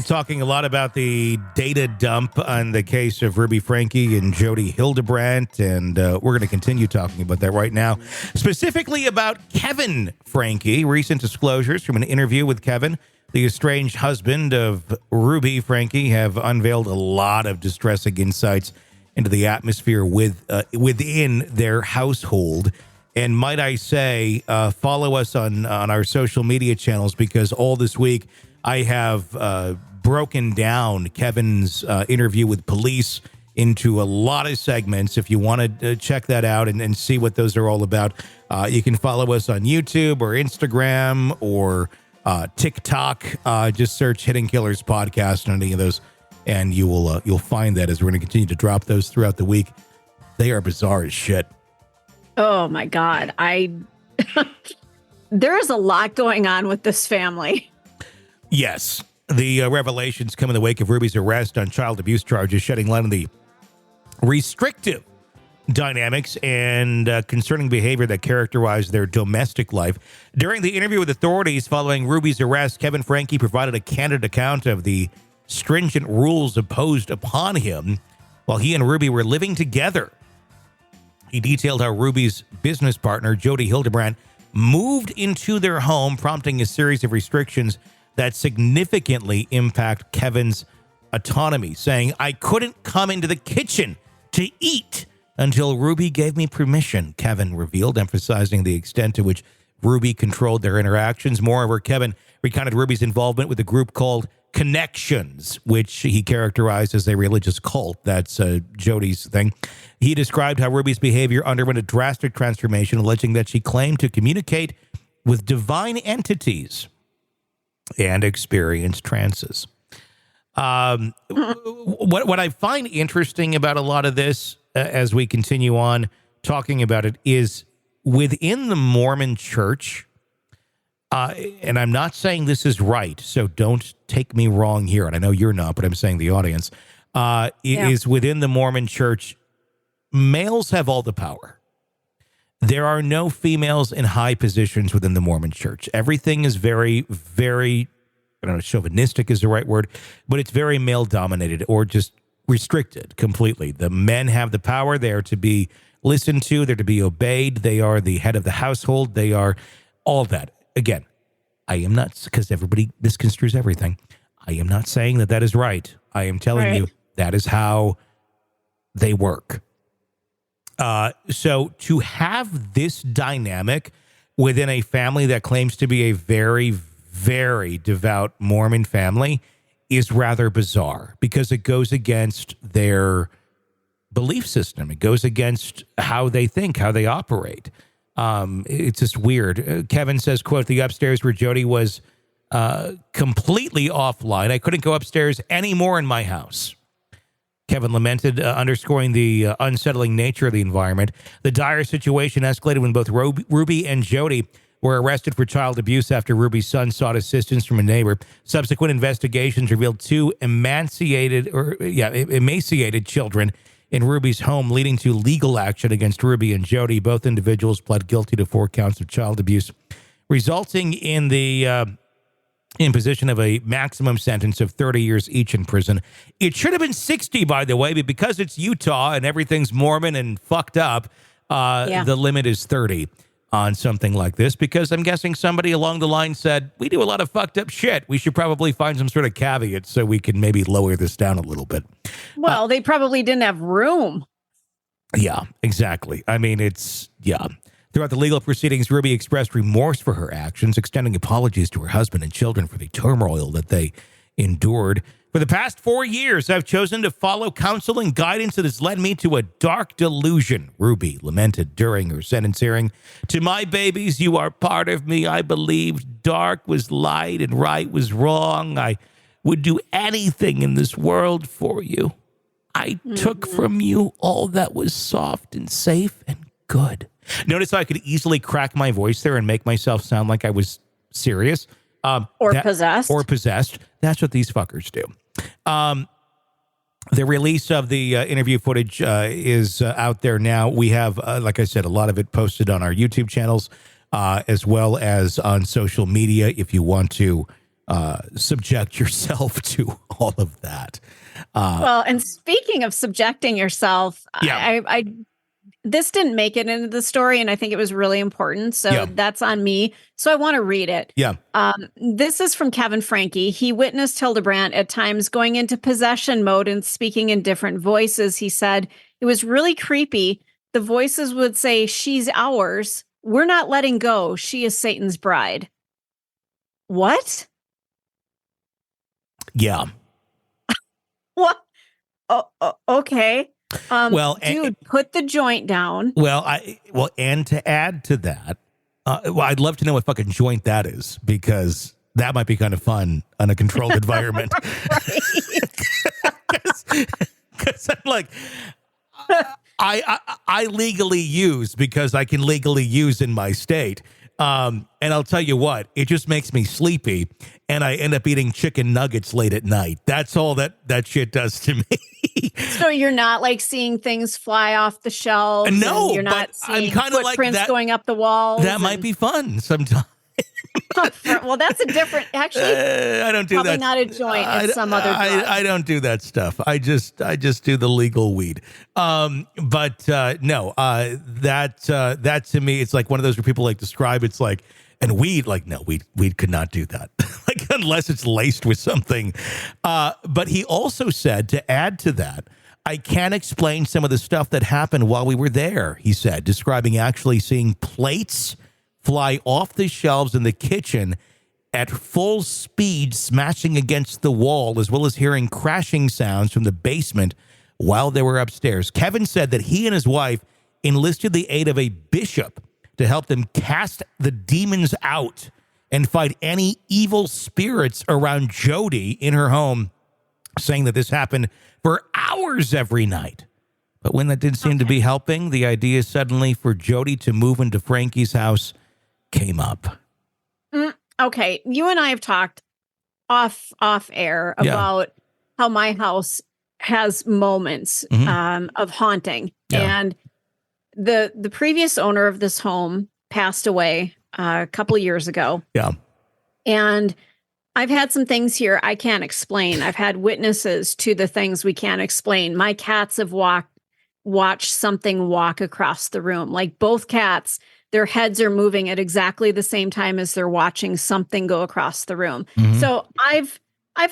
talking a lot about the data dump on the case of Ruby Franke and Jodi Hildebrandt, and we're going to continue talking about that right now. Specifically about Kevin Franke. Recent disclosures from an interview with Kevin, the estranged husband of Ruby Franke, have unveiled a lot of distressing insights into the atmosphere within their household. And might I say, follow us on our social media channels, because all this week I have broken down Kevin's interview with police into a lot of segments. If you want to check that out and see what those are all about, you can follow us on YouTube or Instagram or TikTok. Just search Hidden Killers Podcast on any of those, and you'll find that, as we're going to continue to drop those throughout the week. They are bizarre as shit. Oh my God. There is a lot going on with this family. Yes. The revelations come in the wake of Ruby's arrest on child abuse charges, shedding light on the restrictive dynamics and concerning behavior that characterized their domestic life. During the interview with authorities following Ruby's arrest, Kevin Franke provided a candid account of the stringent rules imposed upon him while he and Ruby were living together. He detailed how Ruby's business partner, Jodi Hildebrandt, moved into their home, prompting a series of restrictions that significantly impact Kevin's autonomy, saying, "I couldn't come into the kitchen to eat until Ruby gave me permission," Kevin revealed, emphasizing the extent to which Ruby controlled their interactions. Moreover, Kevin recounted Ruby's involvement with a group called Connections, which he characterized as a religious cult. That's Jodi's thing. He described how Ruby's behavior underwent a drastic transformation, alleging that she claimed to communicate with divine entities and experience trances. What I find interesting about a lot of this, as we continue on talking about it, is within the Mormon Church, and I'm not saying this is right, so don't take me wrong here, and I know you're not, but I'm saying the audience, is within the Mormon Church, males have all the power. There are no females in high positions within the Mormon Church. Everything is very, very, I don't know, chauvinistic is the right word, but it's very male-dominated or just restricted completely. The men have the power. They are to be listened to. They're to be obeyed. They are the head of the household. They are all of that. Again, I am not, because everybody misconstrues everything, I am not saying that that is right. I am telling you that is how they work. So to have this dynamic within a family that claims to be a very, very devout Mormon family is rather bizarre, because it goes against their belief system. It goes against how they think, how they operate. It's just weird. Kevin says, quote, "The upstairs where Jodi was completely offline. I couldn't go upstairs anymore in my house." Kevin lamented, underscoring the unsettling nature of the environment. The dire situation escalated when both Ruby and Jodi were arrested for child abuse after Ruby's son sought assistance from a neighbor. Subsequent investigations revealed two emaciated children in Ruby's home, leading to legal action against Ruby and Jodi. Both individuals pled guilty to 4 counts of child abuse, resulting in the imposition of a maximum sentence of 30 years each in prison. It should have been 60, by the way, but because it's Utah and everything's Mormon and fucked up, the limit is 30 on something like this, because I'm guessing somebody along the line said, we do a lot of fucked up shit. We should probably find some sort of caveat so we can maybe lower this down a little bit. Well, they probably didn't have room. Yeah, exactly. I mean, Throughout the legal proceedings, Ruby expressed remorse for her actions, extending apologies to her husband and children for the turmoil that they endured. "For the past 4 years, I've chosen to follow counsel and guidance that has led me to a dark delusion," Ruby lamented during her sentence hearing. "To my babies, you are part of me. I believed dark was light and right was wrong. I would do anything in this world for you. I took from you all that was soft and safe and good." Notice how I could easily crack my voice there and make myself sound like I was serious. Possessed. Or possessed. That's what these fuckers do. The release of the interview footage is out there now. We have, like I said, a lot of it posted on our YouTube channels, as well as on social media if you want to subject yourself to all of that. Well, and speaking of subjecting yourself, Yeah. I this didn't make it into the story, and I think it was really important. So that's on me. So I want to read it. Yeah. This is from Kevin Franke. He witnessed Hildebrandt at times going into possession mode and speaking in different voices. He said it was really creepy. The voices would say, "She's ours. We're not letting go. She is Satan's bride." What? Yeah. What? Oh, okay. Well, dude, put the joint down. Well, and to add to that, I'd love to know what fucking joint that is, because that might be kind of fun in a controlled environment. Because I'm like, I legally use, because I can legally use in my state. And I'll tell you what, it just makes me sleepy, and I end up eating chicken nuggets late at night. That's all that shit does to me. So you're not like seeing things fly off the shelves? No, you're not seeing footprints like that, going up the walls? That might be fun sometimes. Well, that's a different. Actually, I don't do probably that. not a joint. It's some other drug. I don't do that stuff. I just do the legal weed. But no, that to me, it's like one of those where people like describe. It's like, and weed, like, no, weed could not do that, like, unless it's laced with something. But he also said, to add to that, I can't explain some of the stuff that happened while we were there. He said, describing actually seeing plates fly off the shelves in the kitchen at full speed, smashing against the wall, as well as hearing crashing sounds from the basement while they were upstairs. Kevin said that he and his wife enlisted the aid of a bishop to help them cast the demons out and fight any evil spirits around Jodi in her home, saying that this happened for hours every night. But when that didn't seem to be helping, the idea suddenly for Jodi to move into Franke's house came up. Okay, you and I have talked off air about how my house has moments of haunting, and the previous owner of this home passed away a couple of years ago. Yeah, and I've had some things here I can't explain. I've had witnesses to the things we can't explain. My cats have watched something walk across the room, like both cats. Their heads are moving at exactly the same time as they're watching something go across the room. So I've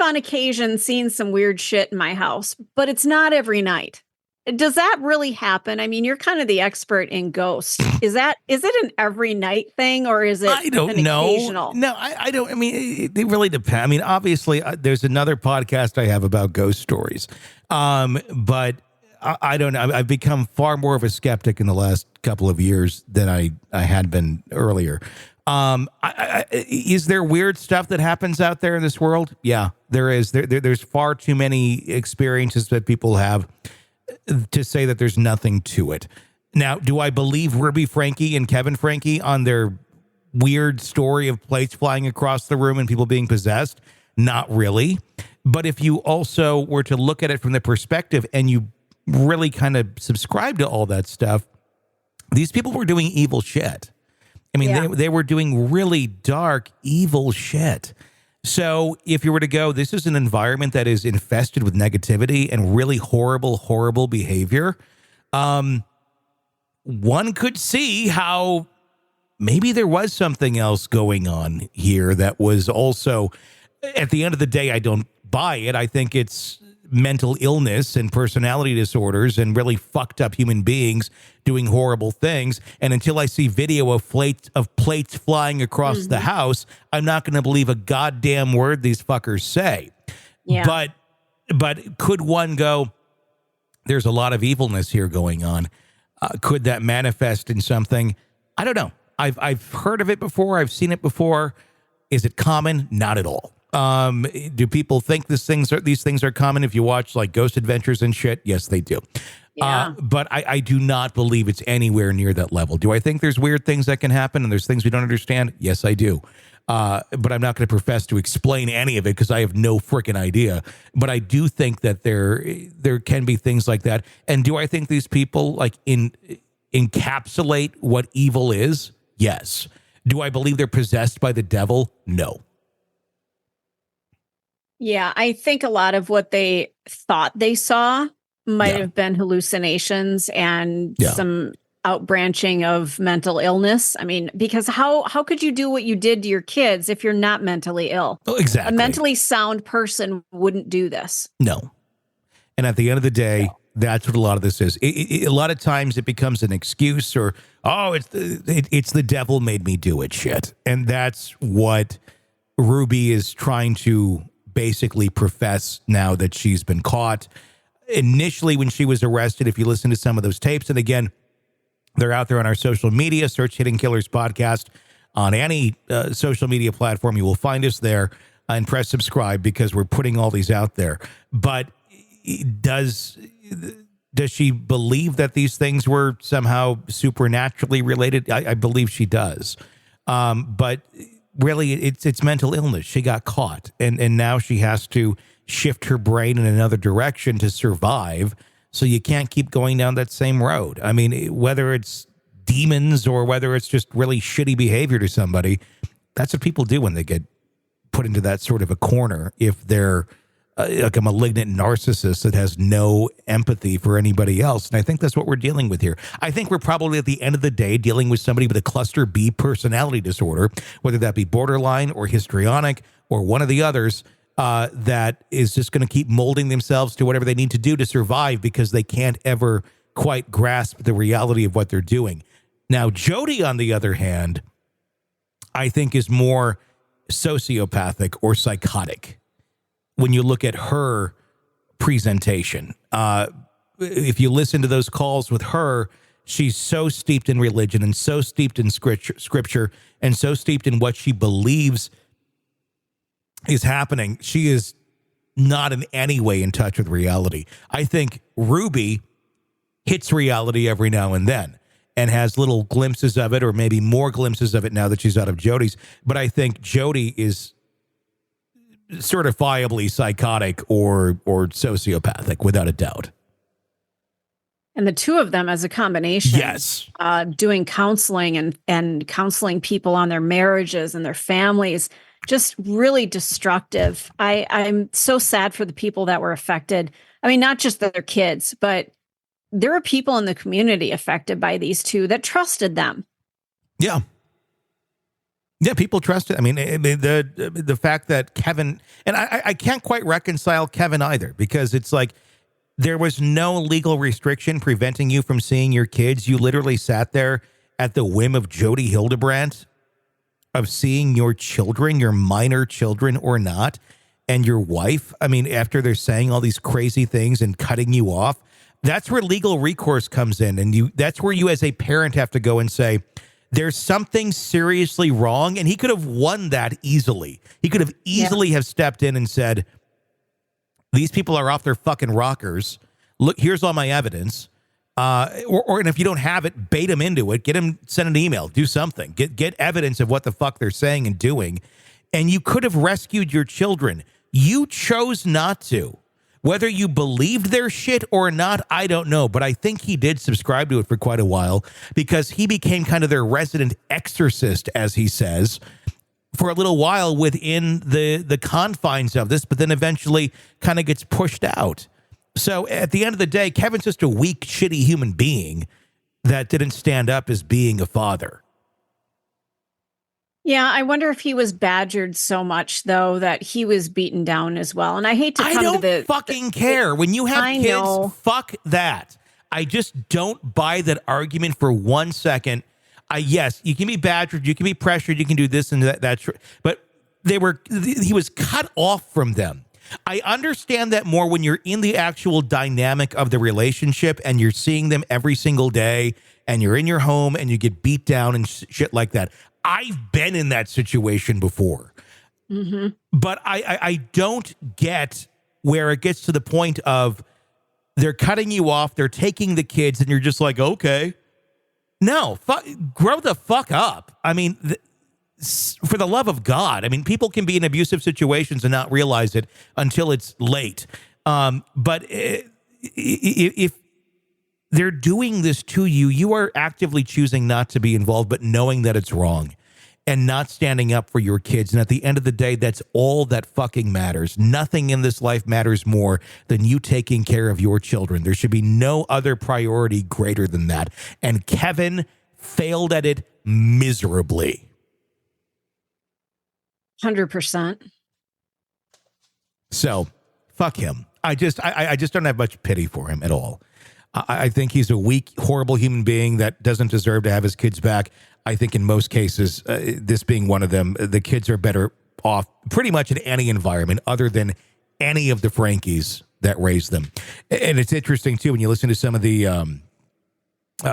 on occasion seen some weird shit in my house, but it's not every night. Does that really happen? I mean, you're kind of the expert in ghosts. Is it an every night thing, or is it I don't know. Occasional? No, I don't. I mean, it really depends. I mean, obviously, there's another podcast I have about ghost stories. But I don't know. I've become far more of a skeptic in the last couple of years than I had been earlier. Is there weird stuff that happens out there in this world? Yeah, there is. There's far too many experiences that people have to say that there's nothing to it. Now, do I believe Ruby Franke and Kevin Franke on their weird story of plates flying across the room and people being possessed? Not really. But if you also were to look at it from the perspective and you really kind of subscribe to all that stuff, these people were doing evil shit. I mean, they were doing really dark, evil shit. So if you were to go, this is an environment that is infested with negativity and really horrible, horrible behavior. One could see how maybe there was something else going on here that was also, at the end of the day, I don't buy it. I think it's mental illness and personality disorders and really fucked up human beings doing horrible things. And until I see video of plates flying across the house, I'm not going to believe a goddamn word these fuckers say. Yeah. But could one go, there's a lot of evilness here going on. Could that manifest in something? I don't know. I've heard of it before. I've seen it before. Is it common? Not at all. Do people think these things are common? If you watch like Ghost Adventures and shit, yes, they do. Yeah. But I do not believe it's anywhere near that level. Do I think there's weird things that can happen and there's things we don't understand? Yes, I do. But I'm not going to profess to explain any of it because I have no freaking idea. But I do think that there can be things like that. And do I think these people like encapsulate what evil is? Yes. Do I believe they're possessed by the devil? No. Yeah, I think a lot of what they thought they saw might Yeah. have been hallucinations and Yeah. some outbranching of mental illness. I mean, because how could you do what you did to your kids if you're not mentally ill? Oh, exactly. A mentally sound person wouldn't do this. No. And at the end of the day, that's what a lot of this is. A lot of times it becomes an excuse or, oh, it's the devil made me do it shit. And that's what Ruby is trying to basically profess now that she's been caught. Initially, when she was arrested, if you listen to some of those tapes, and again, they're out there on our social media, search Hidden Killers Podcast on any social media platform. You will find us there and press subscribe because we're putting all these out there. But does she believe that these things were somehow supernaturally related? I believe she does. But really, it's mental illness. She got caught, and now she has to shift her brain in another direction to survive. So you can't keep going down that same road. I mean, whether it's demons or whether it's just really shitty behavior to somebody, that's what people do when they get put into that sort of a corner. If they're like a malignant narcissist that has no empathy for anybody else. And I think that's what we're dealing with here. I think we're probably at the end of the day dealing with somebody with a cluster B personality disorder, whether that be borderline or histrionic or one of the others, that is just going to keep molding themselves to whatever they need to do to survive because they can't ever quite grasp the reality of what they're doing. Now, Jodi, on the other hand, I think is more sociopathic or psychotic when you look at her presentation. If you listen to those calls with her, she's so steeped in religion and so steeped in scripture and so steeped in what she believes is happening. She is not in any way in touch with reality. I think Ruby hits reality every now and then and has little glimpses of it, or maybe more glimpses of it now that she's out of Jodi's. But I think Jodi is certifiably psychotic or sociopathic, without a doubt. And the two of them as a combination, yes, doing counseling and counseling people on their marriages and their families, just really destructive. I'm so sad for the people that were affected. I mean, not just their kids, but there are people in the community affected by these two that trusted them. Yeah. Yeah, people trust it. I mean, the fact that Kevin, and I can't quite reconcile Kevin either, because it's like there was no legal restriction preventing you from seeing your kids. You literally sat there at the whim of Jodi Hildebrandt of seeing your children, your minor children or not, and your wife. I mean, after they're saying all these crazy things and cutting you off, that's where legal recourse comes in. And that's where you as a parent have to go and say, there's something seriously wrong. And he could have won that easily. He could have easily have stepped in and said, these people are off their fucking rockers. Look, here's all my evidence. And if you don't have it, bait them into it. Get them, send an email, do something. Get evidence of what the fuck they're saying and doing. And you could have rescued your children. You chose not to. Whether you believed their shit or not, I don't know. But I think he did subscribe to it for quite a while because he became kind of their resident exorcist, as he says, for a little while within the confines of this, but then eventually kind of gets pushed out. So at the end of the day, Kevin's just a weak, shitty human being that didn't stand up as being a father. Yeah, I wonder if he was badgered so much, though, that he was beaten down as well. And I hate to come to the... I don't fucking care. When you have kids, fuck that. I just don't buy that argument for 1 second. Yes, you can be badgered, you can be pressured, you can do this and that. But he was cut off from them. I understand that more when you're in the actual dynamic of the relationship and you're seeing them every single day and you're in your home and you get beat down and shit like that. I've been in that situation before. Mm-hmm. But I don't get where it gets to the point of they're cutting you off, they're taking the kids, and you're just like, okay. No, grow the fuck up. I mean, for the love of God. I mean, people can be in abusive situations and not realize it until it's late. But if they're doing this to you, you are actively choosing not to be involved, but knowing that it's wrong. and not standing up for your kids. And at the end of the day, that's all that fucking matters. Nothing in this life matters more than you taking care of your children. There should be no other priority greater than that. And Kevin failed at it miserably. 100%. So, fuck him. I just don't have much pity for him at all. I think he's a weak, horrible human being that doesn't deserve to have his kids back. I think in most cases, this being one of them, the kids are better off pretty much in any environment other than any of the Frankes that raised them. And it's interesting, too, when you listen to some of the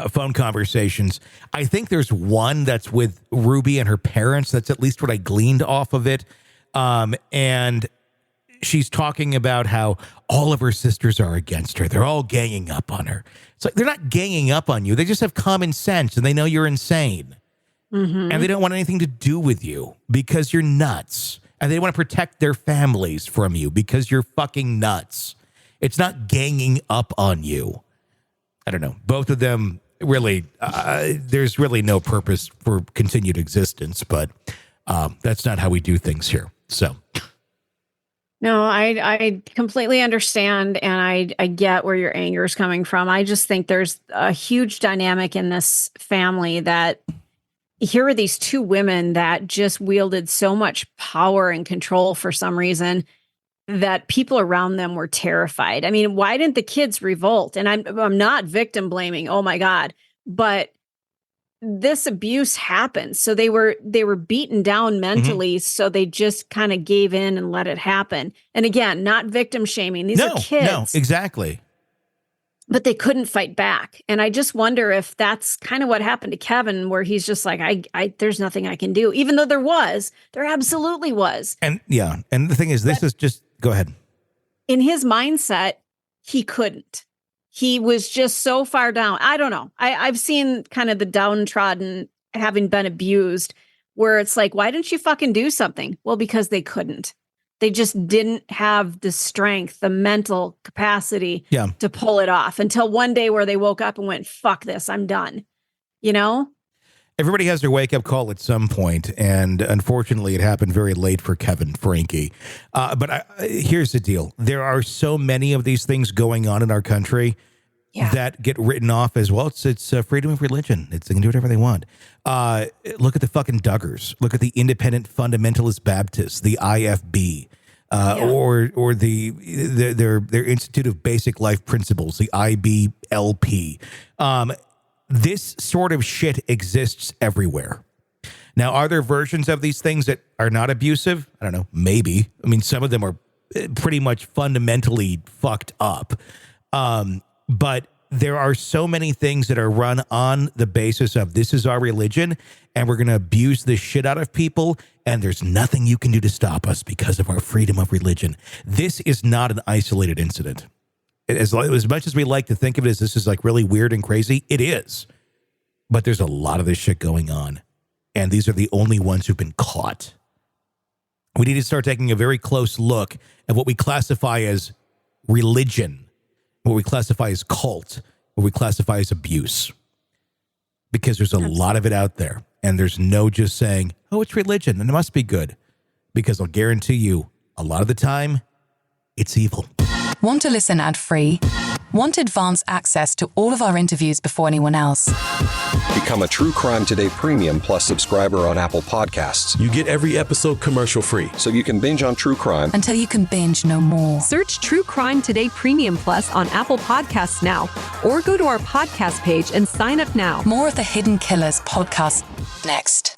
phone conversations. I think there's one that's with Ruby and her parents. That's at least what I gleaned off of it. And she's talking about how all of her sisters are against her. They're all ganging up on her. It's like, they're not ganging up on you. They just have common sense and they know you're insane. Mm-hmm. And they don't want anything to do with you because you're nuts. And they want to protect their families from you because you're fucking nuts. It's not ganging up on you. I don't know. Both of them really, there's really no purpose for continued existence, but that's not how we do things here. So. No, I completely understand, and I get where your anger is coming from. I just think there's a huge dynamic in this family that here are these two women that just wielded so much power and control for some reason that people around them were terrified. I mean, why didn't the kids revolt? And I'm not victim blaming, oh my God, but this abuse happened. So they were beaten down mentally. So they just kind of gave in and let it happen. And again, not victim shaming. These are kids. No, exactly. But they couldn't fight back. And I just wonder if that's kind of what happened to Kevin, where he's just like, I there's nothing I can do, even though there absolutely was. And yeah. And the thing is, this is just, go ahead. In his mindset, he couldn't. He was just so far down. I don't know. I've seen kind of the downtrodden having been abused where it's like, why didn't you fucking do something? Well, because they couldn't. They just didn't have the strength, the mental capacity to pull it off until one day where they woke up and went, fuck this, I'm done. You know? Everybody has their wake-up call at some point, and unfortunately, it happened very late for Kevin Franke. But here's the deal. There are so many of these things going on in our country that get written off as, well, it's freedom of religion. They can do whatever they want. Look at the fucking Duggars. Look at the Independent Fundamentalist Baptists, the IFB, or their Institute of Basic Life Principles, the IBLP. This sort of shit exists everywhere. Now, are there versions of these things that are not abusive? I don't know. Maybe. I mean, some of them are pretty much fundamentally fucked up. But there are so many things that are run on the basis of this is our religion and we're going to abuse the shit out of people and there's nothing you can do to stop us because of our freedom of religion. This is not an isolated incident. As much as we like to think of it as this is like really weird and crazy, it is. But there's a lot of this shit going on. And these are the only ones who've been caught. We need to start taking a very close look at what we classify as religion, what we classify as cult, what we classify as abuse. Because there's a lot of it out there. And there's no just saying, oh, it's religion and it must be good. Because I'll guarantee you, a lot of the time, it's evil. Want to listen ad-free? Want advanced access to all of our interviews before anyone else? Become a True Crime Today Premium Plus subscriber on Apple Podcasts. You get every episode commercial-free. So you can binge on True Crime until you can binge no more. Search True Crime Today Premium Plus on Apple Podcasts now, or go to our podcast page and sign up now. More of the Hidden Killers podcast next.